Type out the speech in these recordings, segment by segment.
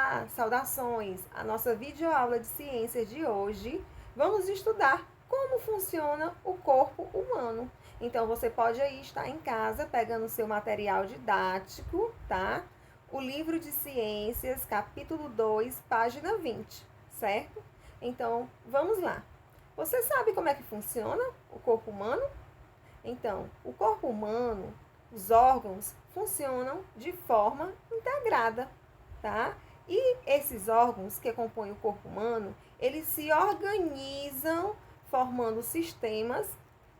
Olá, saudações! A nossa videoaula de ciências de hoje, vamos estudar como funciona o corpo humano. Então, você pode aí estar em casa pegando o seu material didático, tá? O livro de ciências, capítulo 2, página 20, certo? Então, vamos lá. Você sabe como é que funciona o corpo humano? Então, o corpo humano, os órgãos funcionam de forma integrada, tá? E esses órgãos que compõem o corpo humano, eles se organizam formando sistemas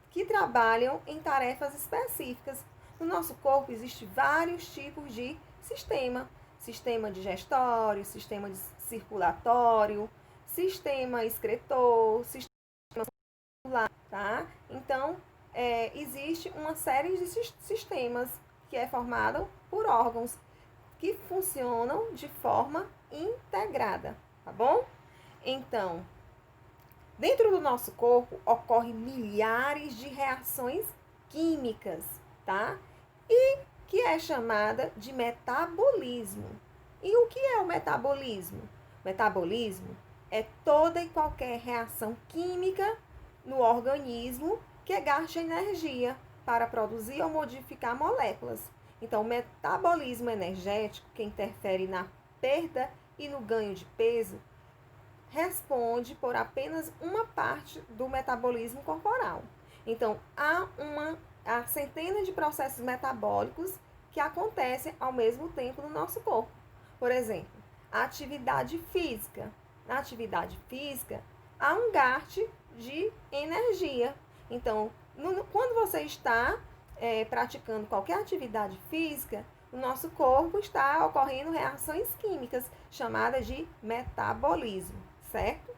que trabalham em tarefas específicas. No nosso corpo existem vários tipos de sistema. Sistema digestório, sistema circulatório, sistema excretor, sistema muscular, tá? Então, existe uma série de sistemas que é formado por órgãos que funcionam de forma integrada, tá bom? Então, dentro do nosso corpo ocorrem milhares de reações químicas, tá? E que é chamada de metabolismo. E o que é o metabolismo? Metabolismo é toda e qualquer reação química no organismo que gasta energia para produzir ou modificar moléculas. Então, o metabolismo energético, que interfere na perda e no ganho de peso, responde por apenas uma parte do metabolismo corporal. Então, há centenas de processos metabólicos que acontecem ao mesmo tempo no nosso corpo. Por exemplo, a atividade física. Na atividade física, há um gasto de energia. Então, quando você está praticando qualquer atividade física, no nosso corpo está ocorrendo reações químicas chamadas de metabolismo, certo?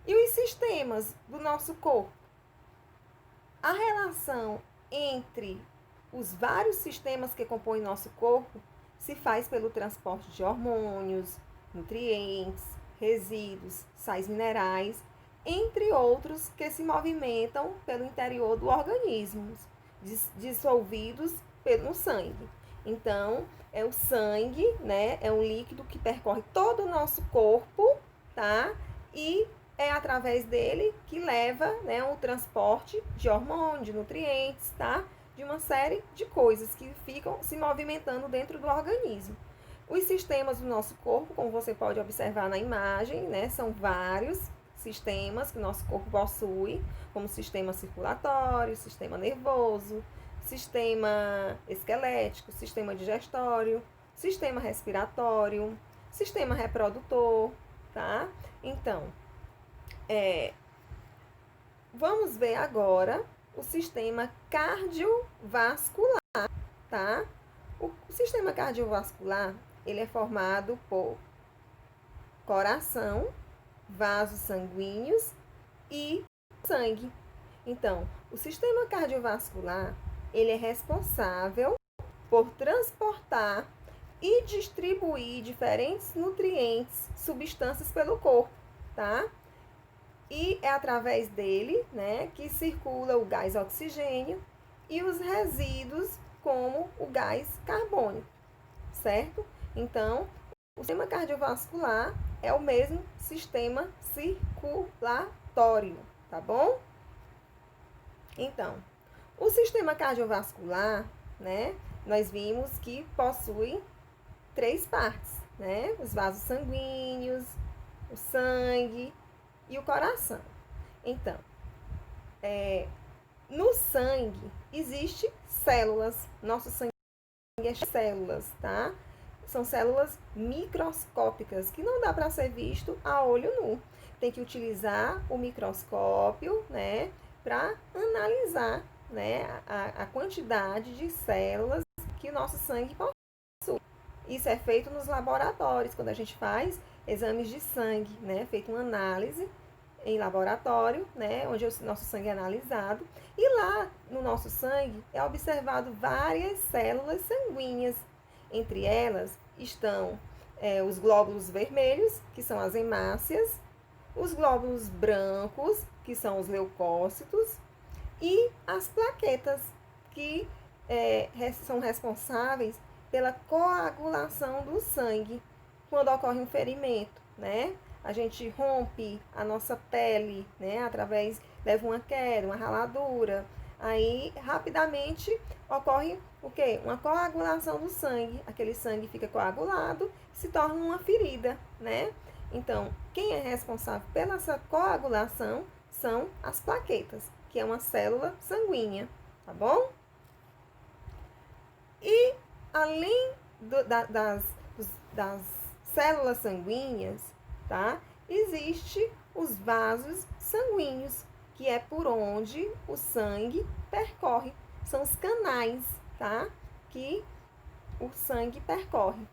E os sistemas do nosso corpo? A relação entre os vários sistemas que compõem nosso corpo se faz pelo transporte de hormônios, nutrientes, resíduos, sais minerais, entre outros que se movimentam pelo interior do organismo, dissolvidos pelo sangue. Então, o sangue, né, é um líquido que percorre todo o nosso corpo, tá? E é através dele que leva, né, o transporte de hormônios, de nutrientes, tá? De uma série de coisas que ficam se movimentando dentro do organismo. Os sistemas do nosso corpo, como você pode observar na imagem, né, são vários sistemas que o nosso corpo possui, como sistema circulatório, sistema nervoso, sistema esquelético, sistema digestório, sistema respiratório, sistema reprodutor, tá? Então, vamos ver agora o sistema cardiovascular, tá? O sistema cardiovascular, ele é formado por coração, vasos sanguíneos e sangue. Então, o sistema cardiovascular, ele é responsável por transportar e distribuir diferentes nutrientes, substâncias pelo corpo, tá? E é através dele, né, que circula o gás oxigênio e os resíduos, como o gás carbônico, certo? Então, o sistema cardiovascular é o mesmo sistema circulatório, tá bom? Então, o sistema cardiovascular, né, nós vimos que possui 3 partes, né? Os vasos sanguíneos, o sangue e o coração. Então, no sangue existe células. Nosso sangue é células, tá? São células microscópicas que não dá para ser visto a olho nu. Tem que utilizar o microscópio, né, para analisar, né, a quantidade de células que o nosso sangue possui. Isso é feito nos laboratórios, quando a gente faz exames de sangue, né, feito uma análise em laboratório, né, onde o nosso sangue é analisado, e lá no nosso sangue é observado várias células sanguíneas. Entre elas estão os glóbulos vermelhos, que são as hemácias, os glóbulos brancos, que são os leucócitos, e as plaquetas, que são responsáveis pela coagulação do sangue quando ocorre um ferimento, né? A gente rompe a nossa pele, né? Leva uma queda, uma raladura. Aí, rapidamente, ocorre o quê? Uma coagulação do sangue. Aquele sangue fica coagulado e se torna uma ferida, né? Então, quem é responsável pela essa coagulação são as plaquetas, que é uma célula sanguínea, tá bom? E além das células sanguíneas, tá? Existe os vasos sanguíneos, que é por onde o sangue percorre. São os canais, tá? Que o sangue percorre.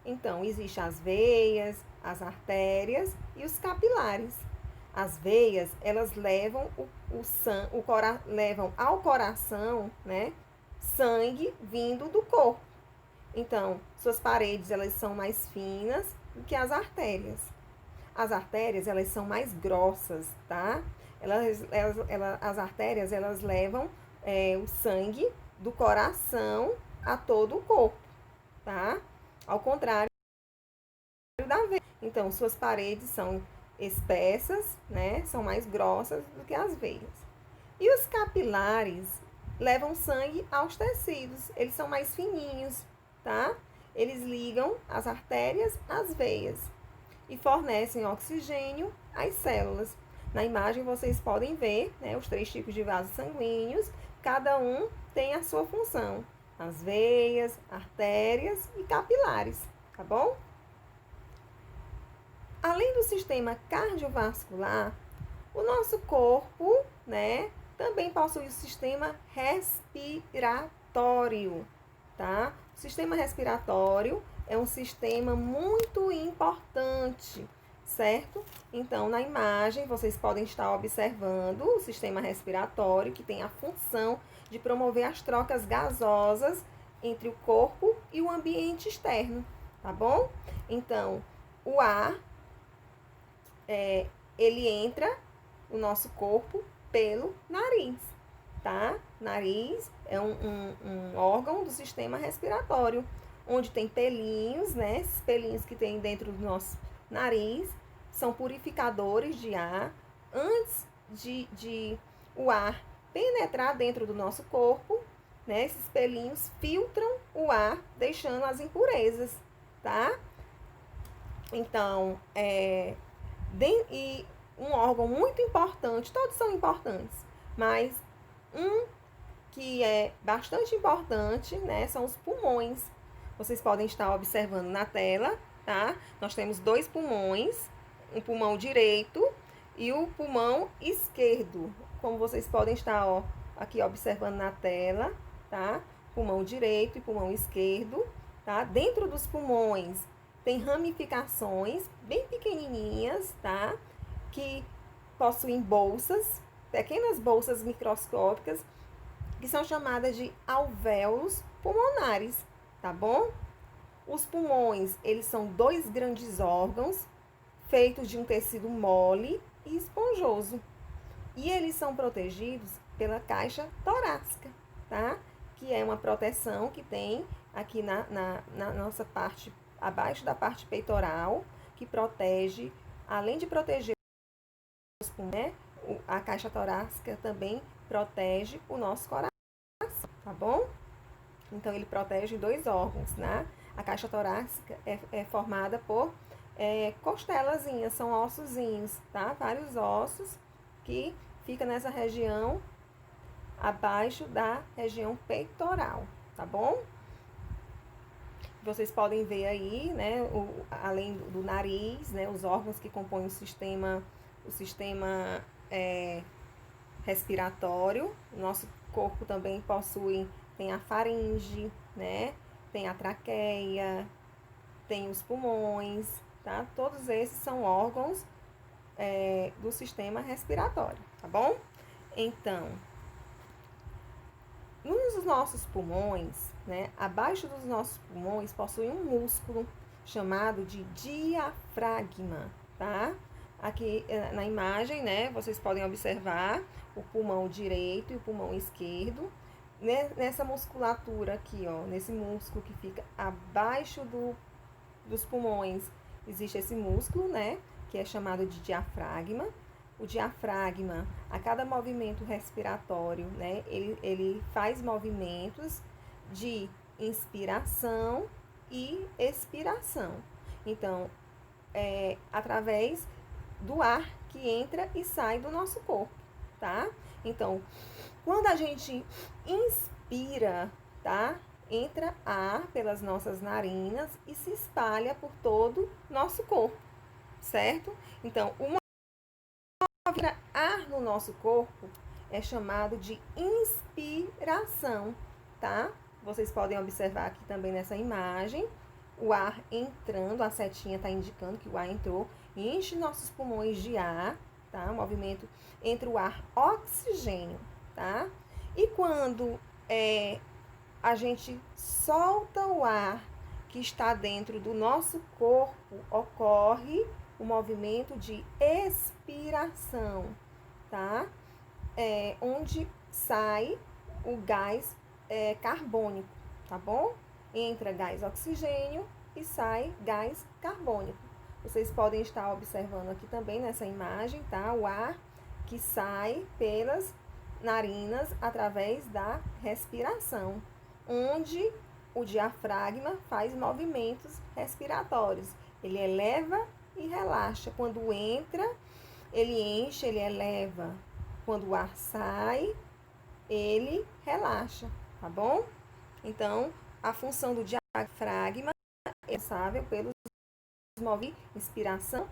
Então, existem as veias, as artérias e os capilares. As veias, elas levam levam ao coração, né, sangue vindo do corpo. Então, suas paredes, elas são mais finas do que as artérias. As artérias, elas são mais grossas, tá? As artérias, elas levam o sangue do coração a todo o corpo, tá? Ao contrário da veia. Então, suas paredes são espessas, né? São mais grossas do que as veias. E os capilares levam sangue aos tecidos. Eles são mais fininhos, tá? Eles ligam as artérias às veias e fornecem oxigênio às células. Na imagem vocês podem ver, né, os 3 tipos de vasos sanguíneos. Cada um tem a sua função. As veias, artérias e capilares, tá bom? Além do sistema cardiovascular, o nosso corpo, né, também possui o sistema respiratório, tá? O sistema respiratório é um sistema muito importante, certo? Então, na imagem, vocês podem estar observando o sistema respiratório, que tem a função de promover as trocas gasosas entre o corpo e o ambiente externo, tá bom? Então, o ar, ele entra no nosso corpo pelo nariz, tá? Nariz é um órgão do sistema respiratório, onde tem pelinhos, né? Esses pelinhos que tem dentro do nosso nariz são purificadores de ar. Antes de o ar penetrar dentro do nosso corpo, né? Esses pelinhos filtram o ar, deixando as impurezas, tá? Então, e um órgão muito importante, todos são importantes, mas um que é bastante importante, né, são os pulmões. Vocês podem estar observando na tela, tá? Nós temos 2 pulmões, um pulmão direito e o pulmão esquerdo. Como vocês podem estar, aqui observando na tela, tá? Pulmão direito e pulmão esquerdo, tá? Dentro dos pulmões tem ramificações bem pequenininhas, tá? Que possuem bolsas, pequenas bolsas microscópicas, que são chamadas de alvéolos pulmonares, tá bom? Os pulmões, eles são 2 grandes órgãos feitos de um tecido mole e esponjoso. E eles são protegidos pela caixa torácica, tá? Que é uma proteção que tem aqui na nossa parte, abaixo da parte peitoral, que protege, além de proteger os pulmões, né, a caixa torácica também protege o nosso coração, tá bom? Então, ele protege 2 órgãos, né? A caixa torácica é formada por costelazinhas, são ossozinhos, tá? Vários ossos que ficam nessa região, abaixo da região peitoral, tá bom? Vocês podem ver aí, né, além do nariz, né, os órgãos que compõem o sistema respiratório. O nosso corpo também tem a faringe, né, tem a traqueia, tem os pulmões, tá? Todos esses são órgãos do sistema respiratório, tá bom? Então, nos nossos pulmões, né, abaixo dos nossos pulmões, possui um músculo chamado de diafragma, tá? Aqui na imagem, né, vocês podem observar o pulmão direito e o pulmão esquerdo. nessa musculatura aqui, ó, nesse músculo que fica abaixo dos pulmões, existe esse músculo, né, que é chamado de diafragma. O diafragma, a cada movimento respiratório, né, ele faz movimentos de inspiração e expiração. Então, através do ar que entra e sai do nosso corpo, tá? Então, quando a gente inspira, tá? Entra ar pelas nossas narinas e se espalha por todo o nosso corpo, certo? Então, o ar no nosso corpo é chamado de inspiração, tá? Vocês podem observar aqui também nessa imagem, o ar entrando, a setinha está indicando que o ar entrou, enche nossos pulmões de ar, tá? O movimento entre o ar oxigênio, tá? E quando a gente solta o ar que está dentro do nosso corpo, ocorre o movimento de expiração, tá? Onde sai o gás carbônico, tá bom? Entra gás oxigênio e sai gás carbônico. Vocês podem estar observando aqui também nessa imagem, tá? O ar que sai pelas narinas através da respiração, onde o diafragma faz movimentos respiratórios. Ele eleva e relaxa. Quando entra, ele enche, ele eleva. Quando o ar sai, ele relaxa, tá bom? Então, a função do diafragma é responsável pelos movimentos de inspiração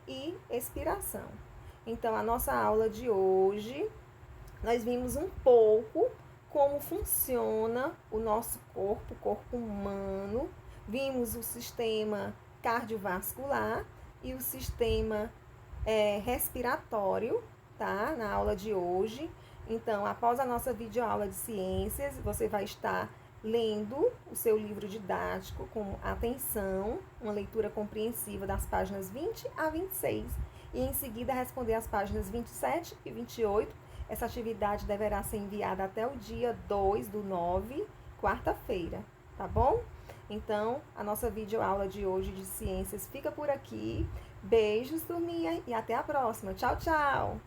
e expiração. Então, a nossa aula de hoje, nós vimos um pouco como funciona o nosso corpo, o corpo humano. Vimos o sistema cardiovascular e o sistema respiratório, tá? Na aula de hoje. Então, após a nossa videoaula de ciências, você vai estar lendo o seu livro didático com atenção, uma leitura compreensiva das páginas 20 a 26 e em seguida responder as páginas 27 e 28. Essa atividade deverá ser enviada até o dia 2/9, quarta-feira, tá bom? Então, a nossa videoaula de hoje de ciências fica por aqui. Beijos, turminha, e até a próxima. Tchau, tchau!